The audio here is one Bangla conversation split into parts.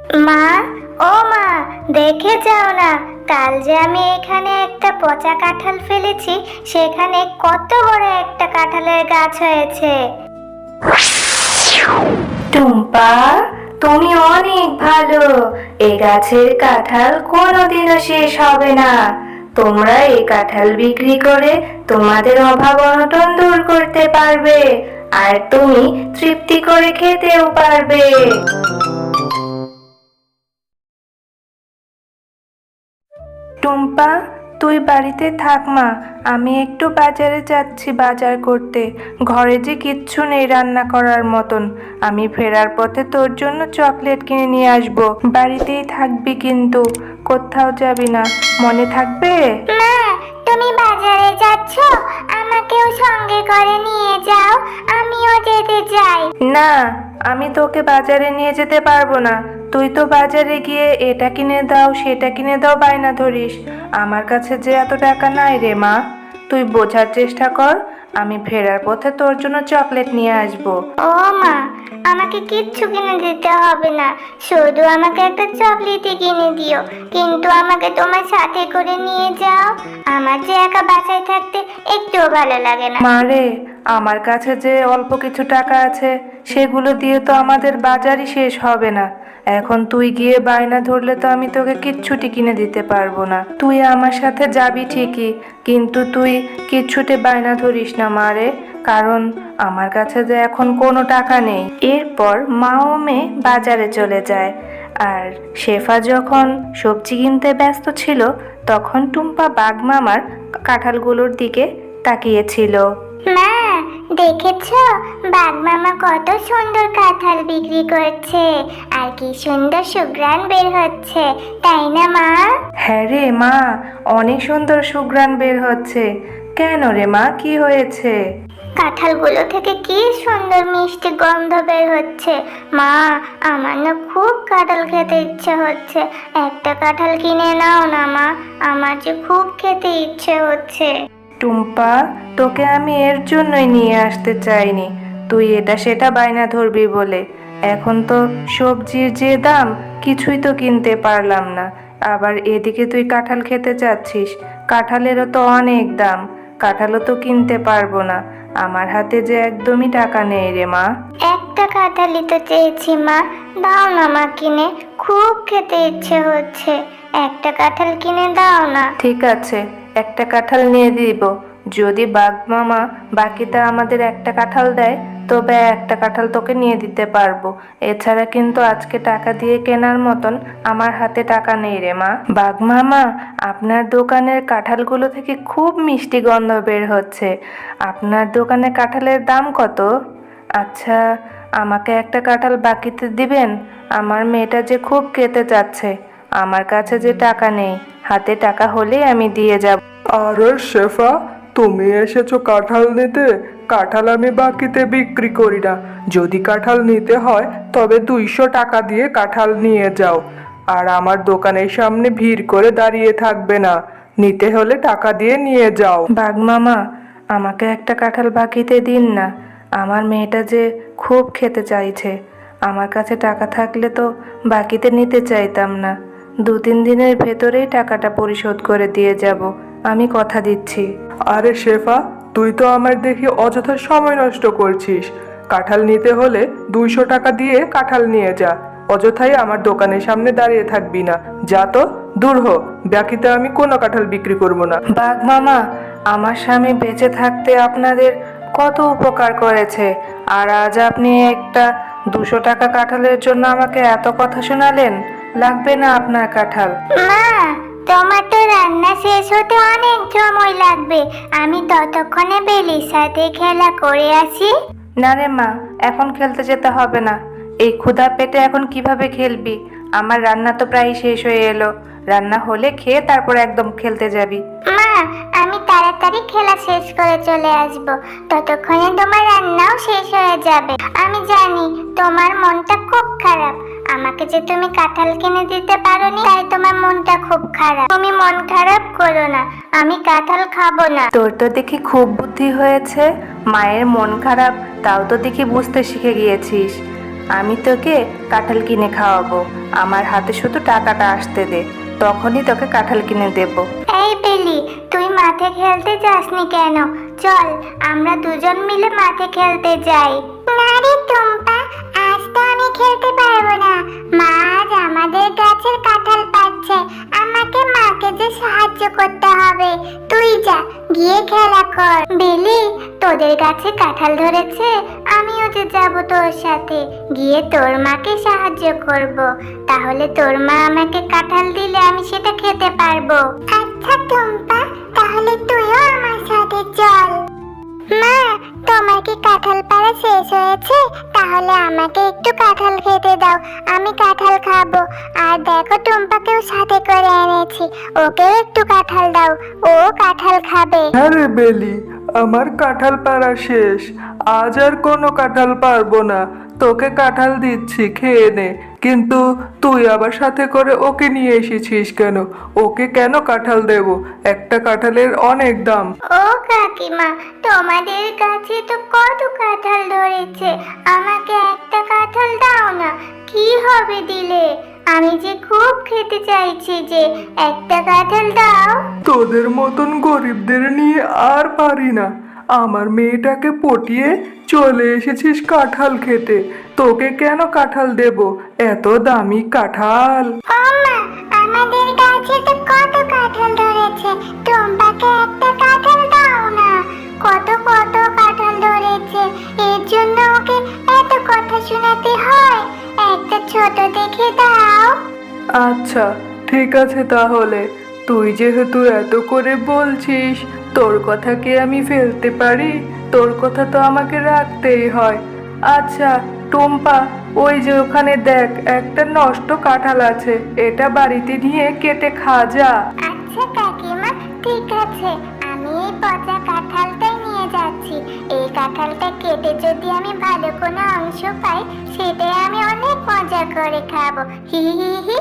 মা, ও মা, দেখে যাও না, কাল যে আমি এখানে একটা পচা কাঁঠাল ফেলেছি, সেখানে কত বড় একটা কাঁঠালের গাছ হয়েছে। টুম্পা, তুমি অনেক ভালো। এই গাছের কাঁঠাল কোনোদিনও শেষ হবে না। তোমরা এই কাঁঠাল বিক্রি করে তোমাদের অভাব অনটন দূর করতে পারবে, আর তুমি তৃপ্তি করে খেতেও পারবে। টুম্পা, তুই বাড়িতে থাক মা, আমি একটু বাজারে যাচ্ছি বাজার করতে। ঘরে যে কিচ্ছু নেই রান্না করার মতন। আমি ফেরার পথে তোর জন্য চকলেট কিনে নিয়ে আসবো। বাড়িতেই থাকবি কিন্তু, কোথাও যাবি না, মনে থাকবে? মা, তুমি বাজারে যাচ্ছ, আমাকেও সঙ্গে করে নিয়ে যাও, আমিও যেতে চাই। না, আমি তোকে বাজারে নিয়ে যেতে পারবো না। তুই তো বাজারে গিয়ে এটা কিনে দাও সেটা কিনে দাও বায়না ধরিস। আমার কাছে যে এত টাকা নাই রে মা। তুই বোঝার চেষ্টা কর, আমি ফেরার পথে তোর জন্য চকলেট নিয়ে আসবো। ও মা, আমাকে কিচ্ছু কিনে দিতে হবে না, শুধু আমাকে একটা চকলেটই কিনে দিও, কিন্তু আমাকে তোমার সাথে করে নিয়ে যাও। আমার যে একা বাসায় থাকতে একটুও ভালো লাগে না। মারে, আমার কাছে যে অল্প কিছু টাকা আছে সেগুলো দিয়ে তো আমাদের বাজারই শেষ হবে না। এখন তুই গিয়ে বায়না ধরলে তো আমি তোকে কিচ্ছুটি কিনে দিতে পারবো না। তুই আমার সাথে যাবি ঠিকই, কিন্তু তুই কিচ্ছুটি বায়না ধরিস না মারে, কারণ আমার কাছে যে এখন কোনো টাকা নেই। এরপর মা ও মেয়ে বাজারে চলে যায়। আর শেফা যখন সবজি কিনতে ব্যস্ত ছিল, তখন টুম্পা বাঘ মামার কাঁঠালগুলোর দিকে তাকিয়েছিল। মা, দেখেছো বাঘ মামা কত সুন্দর কাঁঠাল বিক্রি করছে, আর কি সুন্দর সুঘ্রাণ বের হচ্ছে, তাই না মা? হ্যাঁ রে মা, অনেক সুন্দর সুঘ্রাণ বের হচ্ছে। কেন রে মা, কি হয়েছে? কাঁঠালগুলো থেকে কি সুন্দর মিষ্টি গন্ধ বের হচ্ছে। মা, আমার না খুব কাঁঠাল খেতে ইচ্ছে হচ্ছে, একটা কাঁঠাল কিনে নাও না মা, আমার যে খুব খেতে ইচ্ছে হচ্ছে। টুম্পা, তোকে আমি এর জন্যই নিয়ে আসতে চাইনি, তুই এটা সেটা বায়না ধরবি বলে। এখন তো সবজির যে দাম, কিছুই তো কিনতে পারলাম না। আবার এদিকে তুই কাঁঠাল খেতে চাচ্ছিস, কাঁঠালেরও তো অনেক দাম, কাঁঠালও তো কিনতে পারবো না। আমার হাতে যে একদমই টাকা নেই রে মা। একটা কাঁঠালই তো চেয়েছি মা, দাও না মা কিনে, খুব খেতে ইচ্ছে হচ্ছে, একটা কাঁঠাল কিনে দাও না। ঠিক আছে, একটা কাঁঠাল নিয়ে দিব। যদি বাঘ মামা বাকিটা আমাদের একটা কাঁঠাল দেয়, তবে একটা কাঁঠাল তোকে নিয়ে দিতে পারবো। এছাড়া কিন্তু আজকে টাকা দিয়ে কেনার মতন আমার হাতে টাকা নেই রে মা। বাঘ মামা, আপনার দোকানের কাঁঠালগুলো থেকে খুব মিষ্টি গন্ধ বের হচ্ছে। আপনার দোকানে কাঁঠালের দাম কত? আচ্ছা, আমাকে একটা কাঁঠাল বাকিতে দিবেন? আমার মেয়েটা যে খুব খেতে চাচ্ছে, আমার কাছে যে টাকা নেই, হাতে টাকা হলেই আমি দিয়ে যাব। আরে শেফা, তুমি এসেছো কাঁঠাল নিতে? কাঁঠাল আমি বাকিতে বিক্রি করি না। যদি কাঁঠাল নিতে হয় তবে 200 টাকা দিয়ে কাঁঠাল নিয়ে যাও, আর আমার দোকানের সামনে ভিড় করে দাঁড়িয়ে থাকবে না। নিতে হলে টাকা দিয়ে নিয়ে যাও। বাঘ মামা, আমাকে একটা কাঁঠাল বাকিতে দিন না, আমার মেয়েটা যে খুব খেতে চাইছে। আমার কাছে টাকা থাকলে তো বাকিতে নিতে চাইতাম না। 2-3 দিনের ভেতরেই টাকাটা পরিশোধ করে দিয়ে যাব, আমি কথা দিচ্ছি। আরে শেফা, তুই তো আমার দেখি অযথা সময় নষ্ট করছিস। কাঁঠাল নিতে হলে 200 টাকা দিয়ে কাঁঠাল নিয়ে যা, অযথাই আমার দোকানের সামনে দাঁড়িয়ে থাকবি না। যা তো, দূর হ, বাকিতে আমি কোনো কাঁঠাল বিক্রি করব না। বাঘ মামা, আমার স্বামী বেঁচে থাকতে আপনাদের কত উপকার করেছে, আর আজ আপনি একটা 200 টাকা কাঁঠালের জন্য আমাকে এত কথা শোনালেন? লাগবে না আপনার কাঁঠাল। মা, তোমার তো রান্না শেষ হতে অনেক সময় লাগবে, আমি ততক্ষণে বেলির সাথে খেলা করে আসি। না রে মা, এখন খেলতে যেতে হবে না। এই ক্ষুধা পেটে এখন কিভাবে খেলবি? আমার রান্না তো প্রায় শেষ হয়ে এলো, রান্না হলে খেয়ে তারপর একদম খেলতে যাবি। মা, আমি তাড়াতাড়ি খেলা শেষ করে চলে আসব, ততক্ষণে তোমার রান্নাও শেষ হয়ে যাবে। আমি জানি তোমার মনটা খুব খারাপ, আমাকে যে তুমি কাঁঠাল কিনে দিতে পারোনি, তাই তোমার মনটা খুব খারাপ। তুমি মন খারাপ করো না, আমি কাঁঠাল খাবো না। তোর তো দেখি খুব বুদ্ধি হয়েছে, মায়ের মন খারাপ তাও তো দেখি বুঝতে শিখে গিয়েছিস। আমি তোকে কাঁঠাল কিনে খাওয়াবো। আমার হাতে শুধু টাকাটা আসতে দে, তখনই তোকে কাঁঠাল কিনে দেবো। এই বেলি, তুই মাঠে খেলতে যাসনি কেন? চল আমরা দুজন মিলে মাঠে খেলতে যাই। না রে টুম্পা, আজ তো আমি খেলতে পারবো না। মা আজ আমাদের গাছের কাঁঠাল পাচ্ছে, আমাকে মাকে যে সাহায্য করতে হবে। তুই যা, গিয়ে খেলা কর। বেলি, তোদের গাছে কাঁঠাল ধরেছে, আমিও যে যাবো তোর সাথে, গিয়ে তোর মাকে সাহায্য করব। তাহলে তোর মা আমাকে কাঁঠাল দিলে আমি সেটা খেতে পারবো। আচ্ছা টুম্পা, তাহলে তুইও আমার সাথে চল। মা, তোমার কি কাঁঠাল পাড়া শেষ হয়েছে? তাহলে আমাকে একটু কাঁঠাল খেতে দাও, আমি কাঁঠাল খাবো। আর দেখো টুম্পাকেও সাথে করে এনেছি, ওকেও একটু কাঁঠাল দাও, ও কাঁঠাল খাবে। হ্যাঁ রে বেলি, আমার কাঁঠাল পাড়া শেষ। আজ আর কোনো কাঁঠাল পারবো না। তোকে কাঁঠাল দিচ্ছি, খেয়ে নে। কিন্তু তুই আবার সাথে করে ওকে নিয়ে এসেছিস কেন? ওকে কেন কাঁঠাল দেব? একটা কাঁঠালের অনেক দাম। ও কাকিমা, তোমাদের কাছে তো কত কাঁঠাল ধরেছে, আমাকে একটা কাঁঠাল দাও না। কি হবে দিলে? আমি যে খুব খেতে চাইছি, যে একটা কাঁঠাল দাও। তোদের মতন গরিবদের নিয়ে আর পারি না। আমার মেয়েটাকে পটিয়ে চলে এসেছিস কাঁঠাল খেতে। তোকে কেন কাঁঠাল দেব? এত দামি কাঁঠাল। ও মা, আমাদের গাছে তো কত কাঁঠাল ধরেছে, টুম্পাকে একটা কাঁঠাল দাও না। কত কত কাঁঠাল ধরেছে, এর জন্য ওকে এত কথা শোনাতে হয়? একটা ছোট দেখে দাও। আচ্ছা ঠিক আছে, তাহলে তুই যেহেতু এত করে বলছিস, তোর কথা কি আমি ফেলতে পারি? তোর কথা তো আমাকে রাখতেই হয়। আচ্ছা টুম্পা, ওই যে ওখানে দেখ, একটা নষ্ট কাঁঠাল আছে, এটা বাড়িতে নিয়ে কেটে খা যা। আচ্ছা কাকিমা, ঠিক আছে, আমি এই পচা কাঁঠালটাই নিয়ে যাচ্ছি। এই কাঁঠালটা কেটে যদি আমি ভালো কোনো অংশ পাই, সেটাই আমি অনেক মজা করে খাবো। হি হি হি।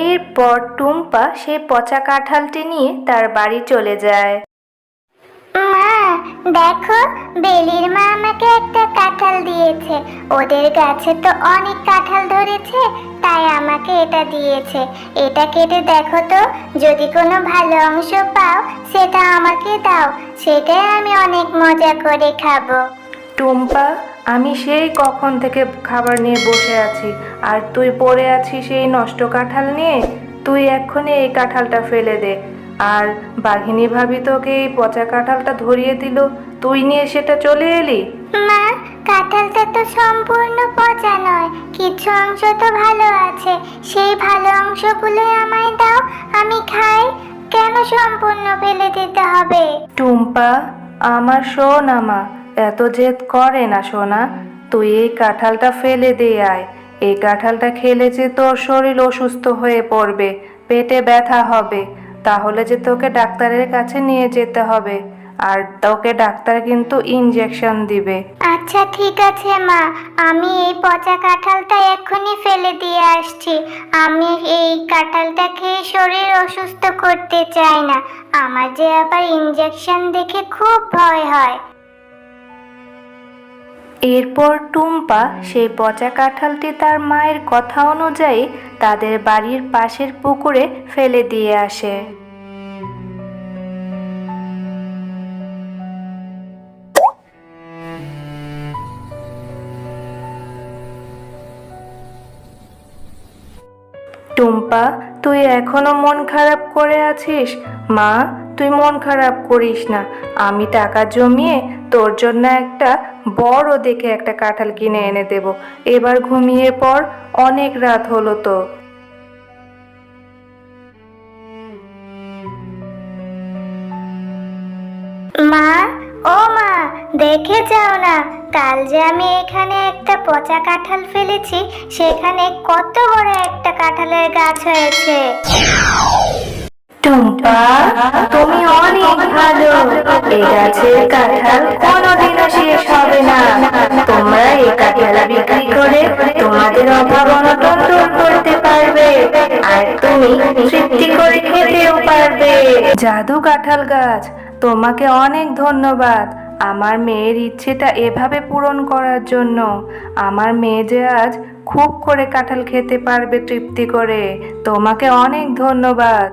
এরপর টুম্পা সেই পচা কাঁঠালটি নিয়ে তার বাড়ি চলে যায়। মা, দেখো, বেলির মা আমাকে একটা কাঁঠাল দিয়েছে। ওদের গাছে তো অনেক কাঁঠাল ধরেছে, তাই আমাকে এটা দিয়েছে। এটা কেটে দেখো তো, যদি কোনো ভালো অংশ পাও সেটা আমাকে দাও, সেটাই আমি অনেক মজা করে খাবো। টুম্পা, আমি সেই কখন থেকে খাবার নিয়ে বসে আছি, আর তুই পড়ে আছিস সেই নষ্ট কাঁঠাল নিয়ে। তুই এক্ষুনি এই কাঁঠালটা ফেলে দে। আর বাঘিনী ভাবি তোকে এই পচা কাঁঠালটা ধরিয়ে দিল, তুই নিয়ে সেটা চলে এলি। মা, কাঁঠালটা তো সম্পূর্ণ পচা নয়, কিছু অংশ তো ভালো আছে। সেই ভালো অংশগুলোই আমায় দাও, আমি খাই। কেন সম্পূর্ণ ফেলে দিতে হবে? টুম্পা, আমার সোনা মা, এত জেদ করে না সোনা। তুই এই কাঁঠালটা ফেলে দিয়ে আয়। এই কাঁঠালটা খেলে যে তোর শরীর অসুস্থ হয়ে পড়বে, পেটে ব্যথা হবে, তাহলে যে তোকে ডাক্তারের কাছে নিয়ে যেতে হবে, আর তোকে ডাক্তার কিন্তু ইনজেকশন দিবে। আচ্ছা ঠিক আছে মা, আমি এই পচা কাঁঠালটা এক্ষুনি ফেলে দিয়ে আসছি। আমি এই কাঁঠালটা খেয়ে শরীর অসুস্থ করতে চাই না। আমার যে আবার ইনজেকশন দেখে খুব ভয় হয়। এরপর টুম্পা সেই পচা কাঁঠালটি তার মায়ের কথা অনুযায়ী তাদের বাড়ির পাশের পুকুরে ফেলে দিয়ে আসে। টুম্পা, তুই এখনো মন খারাপ করে আছিস? মা, তুই মন খারাপ করিস না। আমি টাকা জমিয়ে তোর জন্য একটা বড় দেখে একটা কাঁঠাল কিনে এনে দেব। এবার ঘুমিয়ে পড়, অনেক রাত হলো তো। মা, ও মা, দেখে যাও না, কাল যে আমি এখানে একটা পচা কাঁঠাল ফেলেছি, সেখানে কত বড় একটা কাঁঠালের গাছ হয়েছে। টুম্পা, তুমি অনেক ভালো। এই গাছের কাঁঠাল কোনোদিনও শেষ হবে না। তোমরা এই কাঁঠাল বিক্রি করে তোমাদের অভাব অনটন দূর করতে পারবে, আর তুমি তৃপ্তি করে খেতেও পারবে। জাদু কাঁঠাল গাছ, তোমাকে অনেক ধন্যবাদ। আমার মেয়ের ইচ্ছেটা এভাবে পূরণ করার জন্য। আমার মেয়ে যে আজ খুব করে কাঁঠাল খেতে পারবে তৃপ্তি করে। তোমাকে অনেক ধন্যবাদ।